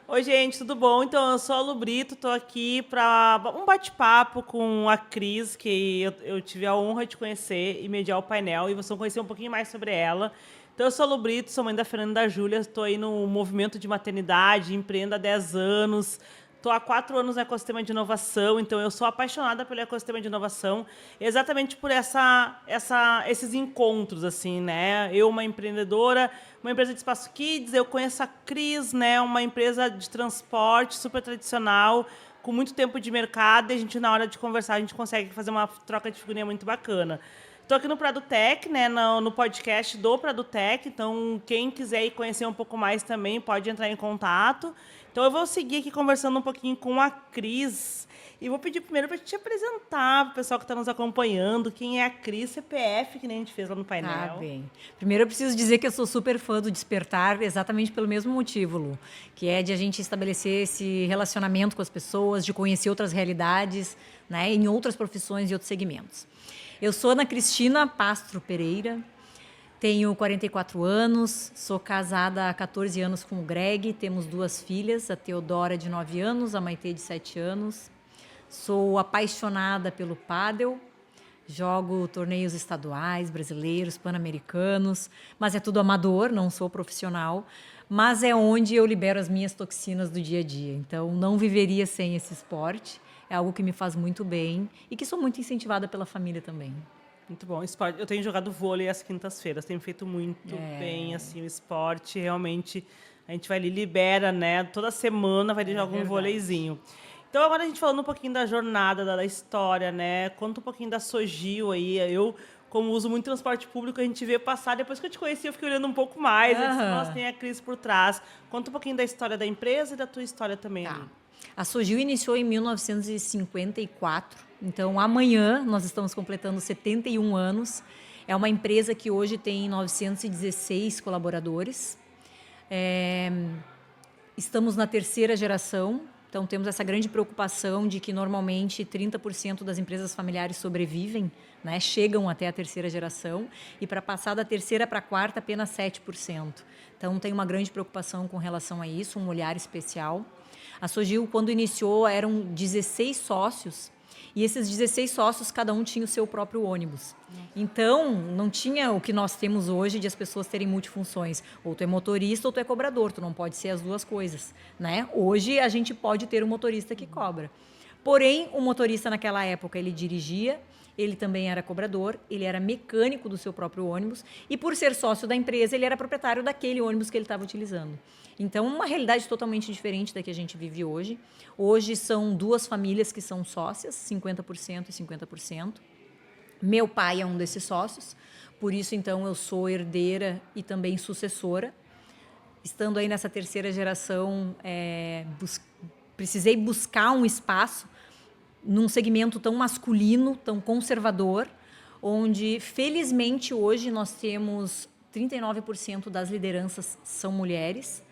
Oi, gente, tudo bom? Então, eu sou a Lu Brito, tô aqui para um bate-papo com a Cris, que eu tive a honra de conhecer e mediar o painel, e vocês vão conhecer um pouquinho mais sobre ela. Então, eu sou a Lu Brito, sou mãe da Fernanda e da Júlia, estou aí no movimento de maternidade, empreendo há 10 anos, estou há 4 anos no ecossistema de inovação, então eu sou apaixonada pelo ecossistema de inovação, exatamente por esses encontros, assim, né? Eu, uma empreendedora, uma empresa de espaço kids, eu conheço a Cris, né? Uma empresa de transporte super tradicional, com muito tempo de mercado, e a gente, na hora de conversar, a gente consegue fazer uma troca de figurinha muito bacana. Estou aqui no Pradutec, né, no podcast do Pradutec, então quem quiser ir conhecer um pouco mais também pode entrar em contato. Então eu vou seguir aqui conversando um pouquinho com a Cris e vou pedir primeiro para te apresentar para o pessoal que está nos acompanhando, quem é a Cris, CPF, que nem a gente fez lá no painel. Tá bem. Primeiro eu preciso dizer que eu sou super fã do Despertar, exatamente pelo mesmo motivo, Lu, que é de a gente estabelecer esse relacionamento com as pessoas, de conhecer outras realidades, né, em outras profissões e outros segmentos. Eu sou Ana Cristina Pastro Pereira, tenho 44 anos, sou casada há 14 anos com o Greg, temos 2 filhas, a Teodora de 9 anos, a Maitê de 7 anos. Sou apaixonada pelo pádel, jogo torneios estaduais, brasileiros, pan-americanos, mas é tudo amador, não sou profissional, mas é onde eu libero as minhas toxinas do dia a dia. Então, não viveria sem esse esporte. É algo que me faz muito bem e que sou muito incentivada pela família também. Muito bom. Esporte. Eu tenho jogado vôlei às quintas-feiras, tenho feito muito bem assim, o esporte. Realmente, a gente vai ali, libera, né? Toda semana vai ali jogar um verdade. vôleizinho. Então, agora a gente falando um pouquinho da jornada, da história, né? Conta um pouquinho da Sogil aí. Eu, como uso muito transporte público, a gente vê passar. Depois que eu te conheci, eu fiquei olhando um pouco mais. Eu disse, nossa, tem a Cris por trás. Conta um pouquinho da história da empresa e da tua história também ali. A Sogil iniciou em 1954, então amanhã nós estamos completando 71 anos. É uma empresa que hoje tem 916 colaboradores. Estamos na 3ª geração, então temos essa grande preocupação de que normalmente 30% das empresas familiares sobrevivem, né, chegam até a 3ª geração, e para passar da 3ª para a 4ª apenas 7%. Então tem uma grande preocupação com relação a isso, um olhar especial. A Sogil, quando iniciou, eram 16 sócios, e esses 16 sócios, cada um tinha o seu próprio ônibus. Então, não tinha o que nós temos hoje de as pessoas terem multifunções. Ou tu é motorista ou tu é cobrador, tu não pode ser as duas coisas, né? Hoje, a gente pode ter um motorista que cobra. Porém, o motorista naquela época, ele dirigia, ele também era cobrador, ele era mecânico do seu próprio ônibus e, por ser sócio da empresa, ele era proprietário daquele ônibus que ele estava utilizando. Então, uma realidade totalmente diferente da que a gente vive hoje. Hoje são 2 famílias que são sócias, 50% e 50%. Meu pai é um desses sócios, por isso, então, eu sou herdeira e também sucessora. Estando aí nessa 3ª geração, precisei buscar um espaço num segmento tão masculino, tão conservador, onde, felizmente, hoje nós temos 39% das lideranças são mulheres.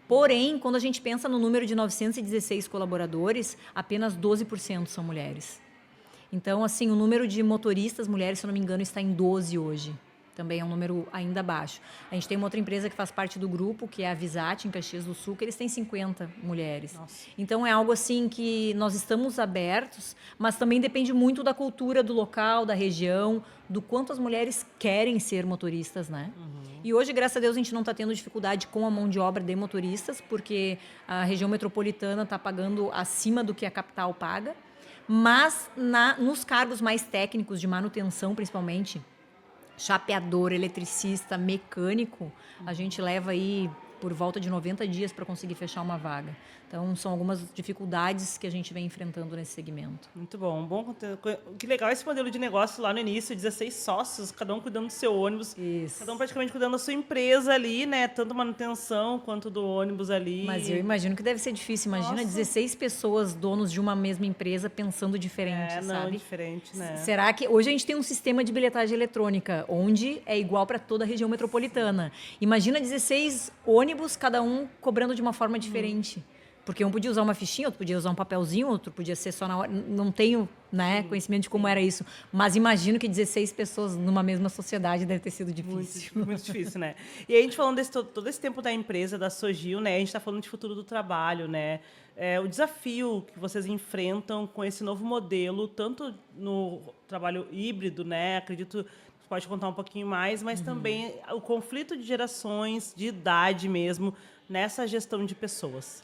Porém, quando a gente pensa no número de 916 colaboradores, apenas 12% são mulheres. Então, assim, o número de motoristas mulheres, se eu não me engano, está em 12 hoje. Também é um número ainda baixo. A gente tem uma outra empresa que faz parte do grupo, que é a Visat, em Caxias do Sul, que eles têm 50 mulheres. Nossa. Então, é algo assim que nós estamos abertos, mas também depende muito da cultura do local, da região, do quanto as mulheres querem ser motoristas, né? E hoje, graças a Deus, a gente não está tendo dificuldade com a mão de obra de motoristas, porque a região metropolitana está pagando acima do que a capital paga. Mas nos cargos mais técnicos de manutenção, principalmente, chapeador, eletricista, mecânico, a gente leva aí por volta de 90 dias para conseguir fechar uma vaga. Então, são algumas dificuldades que a gente vem enfrentando nesse segmento. Muito bom. Que legal esse modelo de negócio lá no início, 16 sócios, cada um cuidando do seu ônibus. Isso. Cada um praticamente cuidando da sua empresa ali, né? Tanto manutenção quanto do ônibus ali. Mas eu imagino que deve ser difícil. Imagina 16 pessoas, donos de uma mesma empresa, pensando diferente, sabe? Não, diferente, né? Será que... Hoje a gente tem um sistema de bilhetagem eletrônica, onde é igual para toda a região metropolitana. Imagina 16 ônibus, cada um cobrando de uma forma diferente. Porque um podia usar uma fichinha, outro podia usar um papelzinho, outro podia ser só na hora. Não tenho, né, conhecimento de como era isso. Mas imagino que 16 pessoas numa mesma sociedade deve ter sido difícil. Muito difícil, né? E aí a gente falando todo esse tempo da empresa, da Sogil, né? A gente está falando de futuro do trabalho, né? O desafio que vocês enfrentam com esse novo modelo, tanto no trabalho híbrido, né? Acredito que você pode contar um pouquinho mais, mas também o conflito de gerações, de idade mesmo, nessa gestão de pessoas.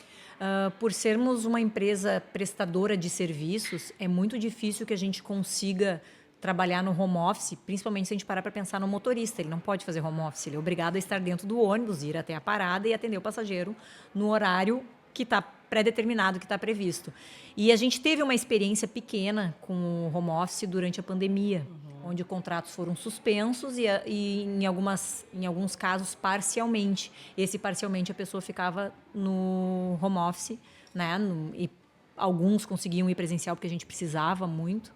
Por sermos uma empresa prestadora de serviços, é muito difícil que a gente consiga trabalhar no home office, principalmente se a gente parar para pensar no motorista. Ele não pode fazer home office, ele é obrigado a estar dentro do ônibus, ir até a parada e atender o passageiro no horário que está pré-determinado, que está previsto. E a gente teve uma experiência pequena com o home office durante a pandemia, onde contratos foram suspensos e em alguns casos parcialmente. Esse parcialmente a pessoa ficava no home office, né? E alguns conseguiam ir presencial porque a gente precisava muito.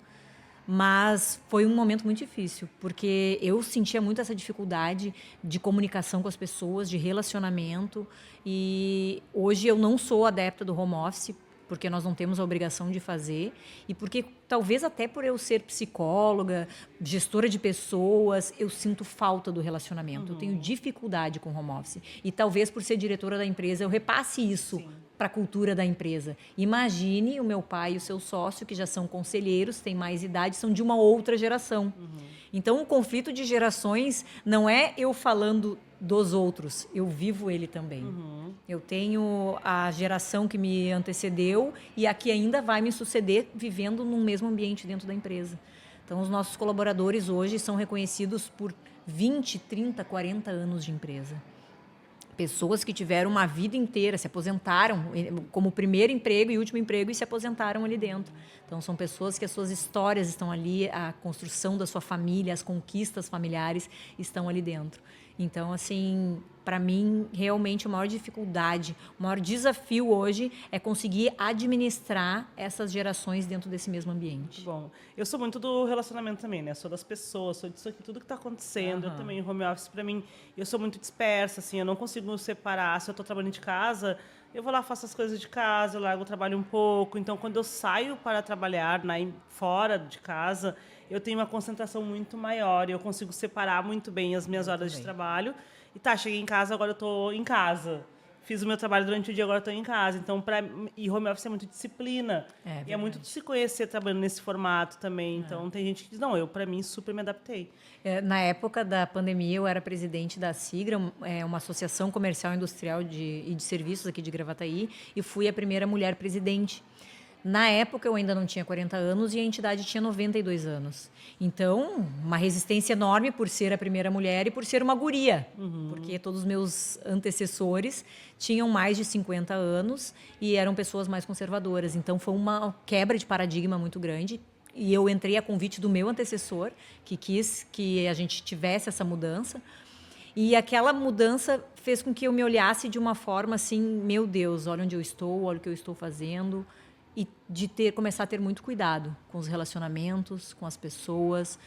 Mas foi um momento muito difícil, porque eu sentia muito essa dificuldade de comunicação com as pessoas, de relacionamento. E hoje eu não sou adepta do home office, porque nós não temos a obrigação de fazer, e porque talvez até por eu ser psicóloga, gestora de pessoas, eu sinto falta do relacionamento. Eu tenho dificuldade com home office. E talvez por ser diretora da empresa, eu repasse isso para a cultura da empresa. Imagine o meu pai e o seu sócio, que já são conselheiros, têm mais idade, são de uma outra geração. Então, o conflito de gerações não é eu falando dos outros, eu vivo ele também. Eu tenho a geração que me antecedeu e a que ainda vai me suceder vivendo num mesmo ambiente dentro da empresa. Então, os nossos colaboradores hoje são reconhecidos por 20, 30, 40 anos de empresa. Pessoas que tiveram uma vida inteira, se aposentaram como primeiro emprego e último emprego e se aposentaram ali dentro. Então, são pessoas que as suas histórias estão ali, a construção da sua família, as conquistas familiares estão ali dentro. Então, assim, para mim, realmente a maior dificuldade, o maior desafio hoje é conseguir administrar essas gerações dentro desse mesmo ambiente. Bom, eu sou muito do relacionamento também, né? Sou das pessoas, sou disso aqui, tudo que está acontecendo. Eu também, home office, para mim, eu sou muito dispersa, assim, eu não consigo separar. Se eu estou trabalhando de casa, eu vou lá, faço as coisas de casa, eu largo o trabalho um pouco. Então, quando eu saio para trabalhar fora de casa, eu tenho uma concentração muito maior e eu consigo separar muito bem as minhas horas de trabalho. E cheguei em casa, agora eu estou em casa. Fiz o meu trabalho durante o dia, agora estou em casa. Então, e home office é muito disciplina. E é muito de se conhecer trabalhando nesse formato também. Então, tem gente que diz, não, para mim, super me adaptei. Na época da pandemia, eu era presidente da SIGRA, uma associação comercial e industrial e de serviços aqui de Gravataí, e fui a primeira mulher presidente. Na época, eu ainda não tinha 40 anos e a entidade tinha 92 anos. Então, uma resistência enorme por ser a primeira mulher e por ser uma guria. Porque todos os meus antecessores tinham mais de 50 anos e eram pessoas mais conservadoras. Então, foi uma quebra de paradigma muito grande. E eu entrei a convite do meu antecessor, que quis que a gente tivesse essa mudança. E aquela mudança fez com que eu me olhasse de uma forma assim, meu Deus, olha onde eu estou, olha o que eu estou fazendo. E de começar a ter muito cuidado com os relacionamentos, com as pessoas,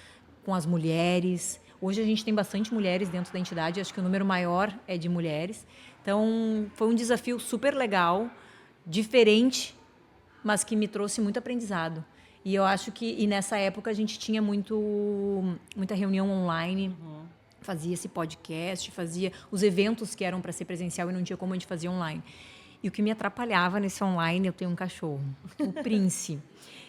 com as mulheres. Hoje a gente tem bastante mulheres dentro da entidade, acho que o número maior é de mulheres. Então, foi um desafio super legal, diferente, mas que me trouxe muito aprendizado. E eu acho que nessa época a gente tinha muita reunião online, fazia esse podcast, fazia os eventos que eram para ser presencial e não tinha como a gente fazer online. E o que me atrapalhava nesse online, eu tenho um cachorro, o Prince.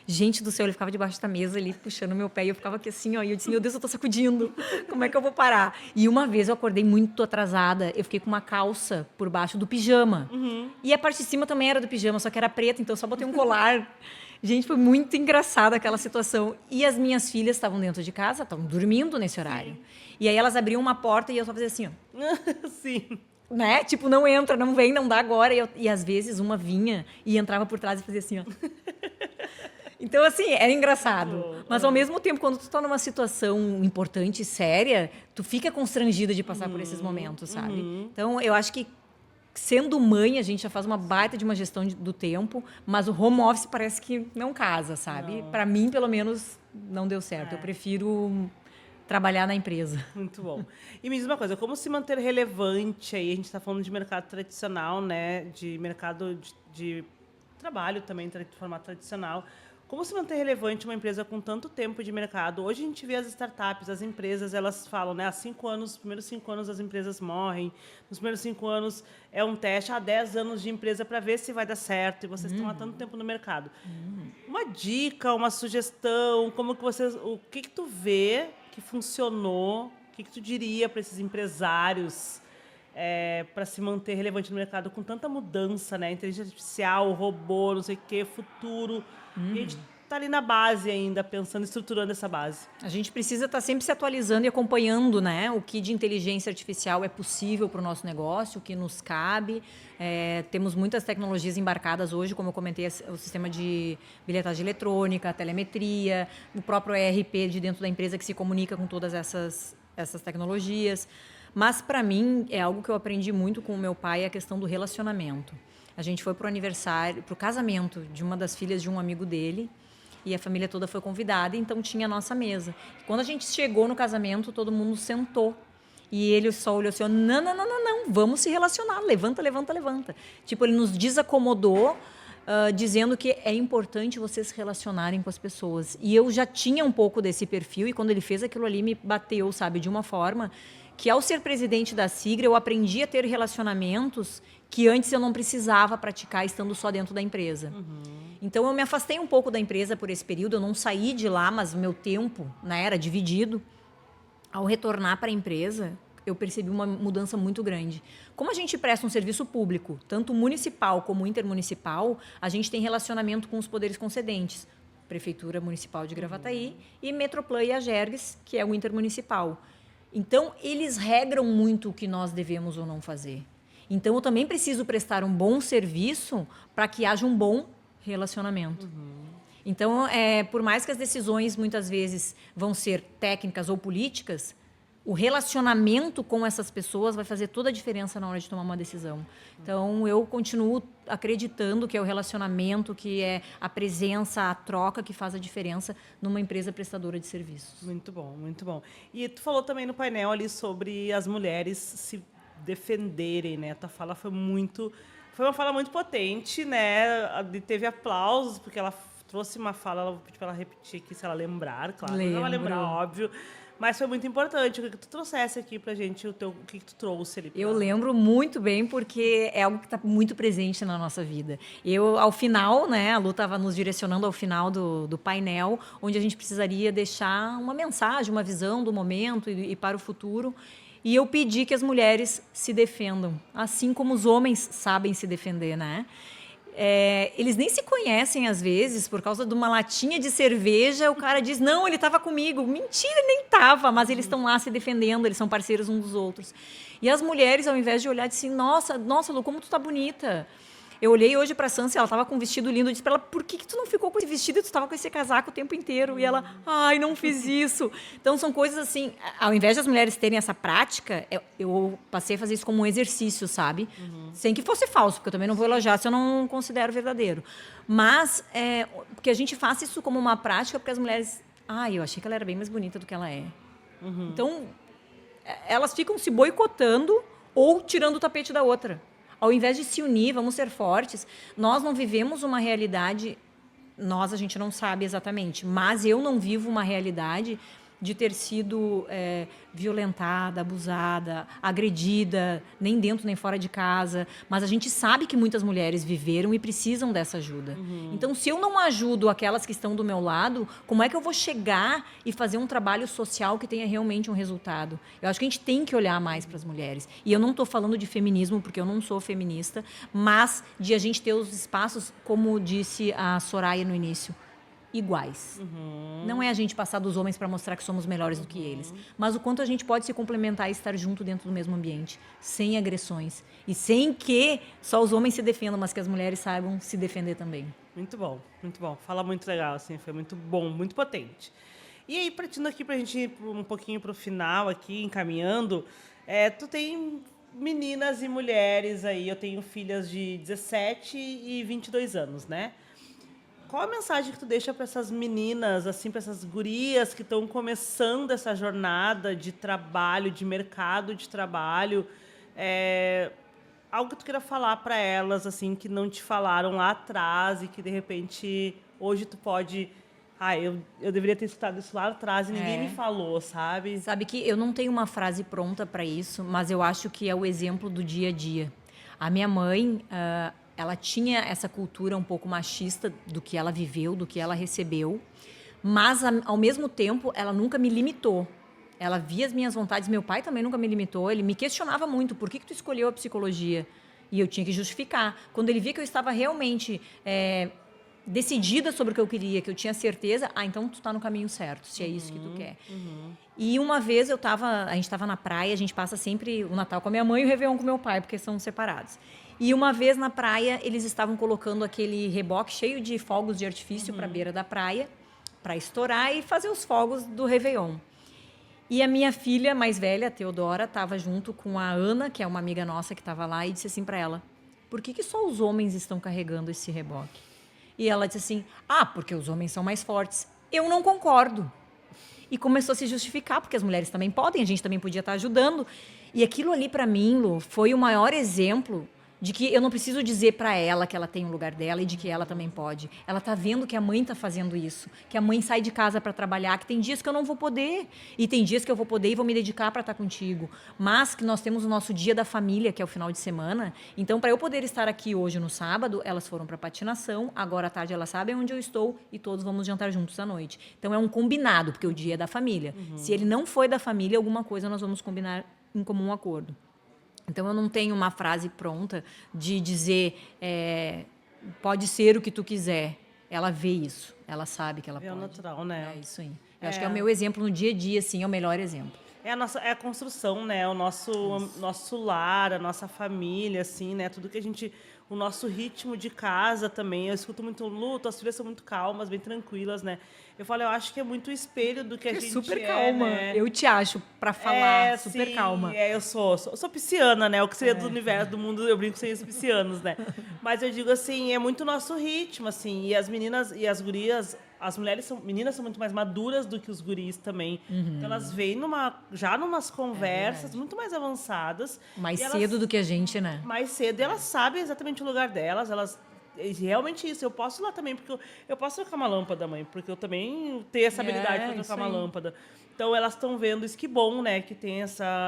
Gente do céu, ele ficava debaixo da mesa ali, puxando meu pé, e eu ficava aqui assim, ó, e eu disse, meu Deus, eu tô sacudindo, como é que eu vou parar? E uma vez eu acordei muito atrasada, eu fiquei com uma calça por baixo do pijama. E a parte de cima também era do pijama, só que era preta, então eu só botei um colar. Gente, foi muito engraçada aquela situação. E as minhas filhas estavam dentro de casa, estavam dormindo nesse horário. E aí elas abriam uma porta e eu só fazia assim, ó. Sim. Né? Tipo, não entra, não vem, não dá agora. E às vezes uma vinha e entrava por trás e fazia assim, ó. Então, assim, era engraçado. Mas, ao mesmo tempo, quando tu tá numa situação importante e séria, tu fica constrangida de passar por esses momentos, sabe? Então, eu acho que, sendo mãe, a gente já faz uma baita de uma gestão do tempo, mas o home office parece que não casa, sabe? Para mim, pelo menos, não deu certo. Eu prefiro trabalhar na empresa. Muito bom. E me diz uma coisa, como se manter relevante aí? A gente está falando de mercado tradicional, né? De mercado de trabalho também, de formato tradicional. Como se manter relevante uma empresa com tanto tempo de mercado? Hoje a gente vê as startups, as empresas, elas falam, né? Há 5 anos, nos primeiros 5 anos as empresas morrem. Nos primeiros 5 anos é um teste, há 10 anos de empresa para ver se vai dar certo. E vocês estão há tanto tempo no mercado. Uma dica, uma sugestão, como que vocês, o que tu vê que funcionou? O que tu diria para esses empresários para se manter relevante no mercado com tanta mudança, né? Inteligência artificial, robô, não sei o quê, futuro. E a gente está ali na base ainda, pensando, estruturando essa base. A gente precisa estar sempre se atualizando e acompanhando, né, o que de inteligência artificial é possível para o nosso negócio, o que nos cabe. Temos muitas tecnologias embarcadas hoje, como eu comentei, o sistema de bilhetagem eletrônica, a telemetria, o próprio ERP de dentro da empresa que se comunica com todas essas tecnologias. Mas, para mim, é algo que eu aprendi muito com o meu pai, a questão do relacionamento. A gente foi para o casamento de uma das filhas de um amigo dele, e a família toda foi convidada, então tinha a nossa mesa. Quando a gente chegou no casamento, todo mundo sentou. E ele só olhou assim, não, vamos se relacionar, levanta. Tipo, ele nos desacomodou, dizendo que é importante vocês se relacionarem com as pessoas. E eu já tinha um pouco desse perfil, e quando ele fez aquilo ali, me bateu, sabe, de uma forma que, ao ser presidente da Sigra, eu aprendi a ter relacionamentos que antes eu não precisava praticar estando só dentro da empresa. Então, eu me afastei um pouco da empresa por esse período, eu não saí de lá, mas o meu tempo, né, era dividido. Ao retornar para a empresa, eu percebi uma mudança muito grande. Como a gente presta um serviço público, tanto municipal como intermunicipal, a gente tem relacionamento com os poderes concedentes. Prefeitura Municipal de Gravataí e Metroplan e Agergues, que é o intermunicipal. Então, eles regram muito o que nós devemos ou não fazer. Então, eu também preciso prestar um bom serviço para que haja um bom relacionamento. Então, por mais que as decisões muitas vezes vão ser técnicas ou políticas, o relacionamento com essas pessoas vai fazer toda a diferença na hora de tomar uma decisão. Então, eu continuo acreditando que é o relacionamento, que é a presença, a troca que faz a diferença numa empresa prestadora de serviços. Muito bom, muito bom. E tu falou também no painel ali sobre as mulheres se defenderem, né? A tua fala foi uma fala muito potente, né? Teve aplausos, porque ela trouxe uma fala, ela vou pedir para ela repetir aqui, se ela lembrar, claro. Não vai lembrar, óbvio. Mas foi muito importante o que tu trouxesse aqui pra gente, o que tu trouxe ali. Eu lembro muito bem, porque é algo que está muito presente na nossa vida. Ao final, né, a Lu estava nos direcionando ao final do painel, onde a gente precisaria deixar uma mensagem, uma visão do momento e para o futuro. E eu pedi que as mulheres se defendam, assim como os homens sabem se defender, né? Eles nem se conhecem às vezes, por causa de uma latinha de cerveja, o cara diz, não, ele estava comigo. Mentira, ele nem estava, mas eles estão lá se defendendo, eles são parceiros uns dos outros. E as mulheres, ao invés de olhar, dizem, nossa, Lu, como tu tá bonita. Eu olhei hoje para a Sansa, ela estava com um vestido lindo, eu disse para ela, por que tu não ficou com esse vestido e tu estava com esse casaco o tempo inteiro? E ela, ai, não fiz isso. Então, são coisas assim, ao invés das mulheres terem essa prática, eu passei a fazer isso como um exercício, sabe? Sem que fosse falso, porque eu também não vou elogiar se eu não considero verdadeiro. Mas, que a gente faça isso como uma prática, porque as mulheres, eu achei que ela era bem mais bonita do que ela é. Então, elas ficam se boicotando ou tirando o tapete da outra. Ao invés de se unir, vamos ser fortes. Nós não vivemos uma realidade, a gente não sabe exatamente, mas eu não vivo uma realidade de ter sido violentada, abusada, agredida, nem dentro nem fora de casa. Mas a gente sabe que muitas mulheres viveram e precisam dessa ajuda. Então, se eu não ajudo aquelas que estão do meu lado, como é que eu vou chegar e fazer um trabalho social que tenha realmente um resultado? Eu acho que a gente tem que olhar mais para as mulheres. E eu não estou falando de feminismo, porque eu não sou feminista, mas de a gente ter os espaços, como disse a Soraya no início, iguais. Não é a gente passar dos homens para mostrar que somos melhores do que eles, mas o quanto a gente pode se complementar e estar junto dentro do mesmo ambiente, sem agressões e sem que só os homens se defendam, mas que as mulheres saibam se defender também. Muito bom, muito bom. Fala muito legal, assim, foi muito bom, muito potente. E aí, partindo aqui para a gente ir um pouquinho para o final aqui, encaminhando, tu tem meninas e mulheres aí, eu tenho filhas de 17 e 22 anos, né? qual a mensagem que tu deixa para essas meninas, assim, para essas gurias que estão começando essa jornada de trabalho, de mercado de trabalho? Algo que tu queira falar para elas, assim, que não te falaram lá atrás e que, de repente, hoje tu pode... eu deveria ter escutado isso lá atrás e ninguém me falou, sabe? Sabe que eu não tenho uma frase pronta para isso, mas eu acho que é o exemplo do dia a dia. A minha mãe, ela tinha essa cultura um pouco machista do que ela viveu, do que ela recebeu, mas, ao mesmo tempo, ela nunca me limitou. Ela via as minhas vontades. Meu pai também nunca me limitou. Ele me questionava muito. Por que tu escolheu a psicologia? E eu tinha que justificar. Quando ele via que eu estava realmente decidida sobre o que eu queria, que eu tinha certeza, então tu está no caminho certo, se é isso que tu quer. E uma vez a gente estava na praia, a gente passa sempre o Natal com a minha mãe e o Réveillon com meu pai, porque são separados. E uma vez na praia, eles estavam colocando aquele reboque cheio de fogos de artifício para a beira da praia, para estourar e fazer os fogos do Réveillon. E a minha filha mais velha, a Teodora, estava junto com a Ana, que é uma amiga nossa que estava lá, e disse assim para ela: por que só os homens estão carregando esse reboque? E ela disse assim: porque os homens são mais fortes. Eu não concordo. E começou a se justificar, porque as mulheres também podem, a gente também podia estar ajudando. E aquilo ali, para mim, Lu, foi o maior exemplo de que eu não preciso dizer para ela que ela tem um lugar dela e de que ela também pode. Ela está vendo que a mãe está fazendo isso, que a mãe sai de casa para trabalhar, que tem dias que eu não vou poder e tem dias que eu vou poder e vou me dedicar para estar contigo. Mas que nós temos o nosso dia da família, que é o final de semana. Então, para eu poder estar aqui hoje no sábado, elas foram para patinação, agora à tarde elas sabem onde eu estou e todos vamos jantar juntos à noite. Então, é um combinado, porque o dia é da família. Se ele não foi da família, alguma coisa nós vamos combinar em comum acordo. Então, eu não tenho uma frase pronta de dizer pode ser o que tu quiser. Ela vê isso, ela sabe que ela pode. É o natural, né? É isso aí. Eu acho que é o meu exemplo no dia a dia, assim, é o melhor exemplo. É a construção, né? O nosso lar, a nossa família, assim, né? Tudo que a gente... O nosso ritmo de casa também. Eu escuto muito luto, as filhas são muito calmas, bem tranquilas, né? Eu falo, eu acho que é muito espelho do que a gente super calma. Né? Eu te acho, pra falar, super sim, calma. Eu sou pisciana, né? O que seria do universo, do mundo, eu brinco sem os piscianos, né? Mas eu digo assim, é muito nosso ritmo, assim. E as meninas e as gurias... As meninas são muito mais maduras do que os guris também. Então, elas vêm já numas conversas muito mais avançadas. Mais cedo do que a gente, né? Mais cedo. E elas sabem exatamente o lugar delas. Realmente isso. Eu posso ir lá também, porque eu posso trocar uma lâmpada, mãe. Porque eu também tenho essa habilidade para trocar uma lâmpada. Então, elas estão vendo isso. Que bom, né? Que tem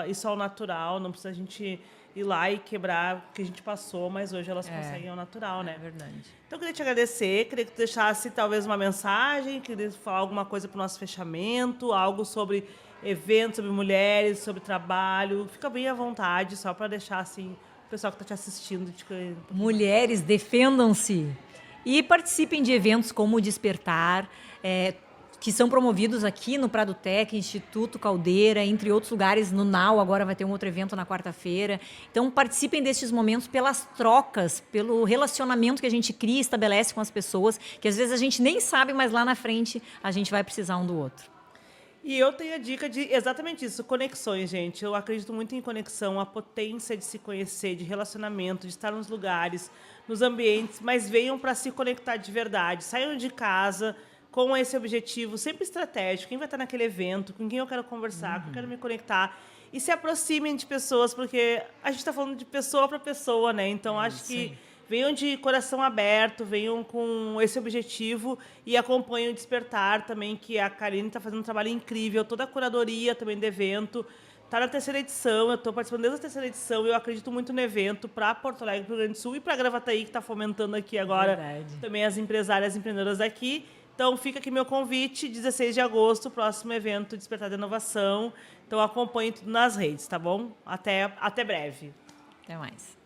isso ao natural. Não precisa a gente ir lá e quebrar o que a gente passou, mas hoje elas conseguem ao natural, né? É verdade. Então, eu queria te agradecer, queria que tu deixasse talvez uma mensagem, queria falar alguma coisa para o nosso fechamento, algo sobre eventos, sobre mulheres, sobre trabalho. Fica bem à vontade, só para deixar assim, o pessoal que está te assistindo. Mulheres, defendam-se e participem de eventos como o Despertar, que são promovidos aqui no Prado Tech, Instituto Caldeira, entre outros lugares, no NAU, agora vai ter um outro evento na quarta-feira. Então, participem destes momentos pelas trocas, pelo relacionamento que a gente cria e estabelece com as pessoas, que às vezes a gente nem sabe, mas lá na frente a gente vai precisar um do outro. E eu tenho a dica de exatamente isso, conexões, gente. Eu acredito muito em conexão, a potência de se conhecer, de relacionamento, de estar nos lugares, nos ambientes, mas venham para se conectar de verdade. Saiam de casa com esse objetivo sempre estratégico. Quem vai estar naquele evento, com quem eu quero conversar, com quem eu quero me conectar. E se aproximem de pessoas, porque a gente está falando de pessoa para pessoa, né? Então, acho que venham de coração aberto, venham com esse objetivo e acompanhem o Despertar também, que a Karine está fazendo um trabalho incrível, toda a curadoria também do evento. Está na 3ª edição, eu estou participando desde a 3ª edição e eu acredito muito no evento para Porto Alegre, para o Rio Grande do Sul e para Gravataí, que está fomentando aqui agora também as empresárias e empreendedoras aqui. Então, fica aqui meu convite, 16 de agosto, próximo evento Despertar da Inovação. Então, acompanhe tudo nas redes, tá bom? Até breve. Até mais.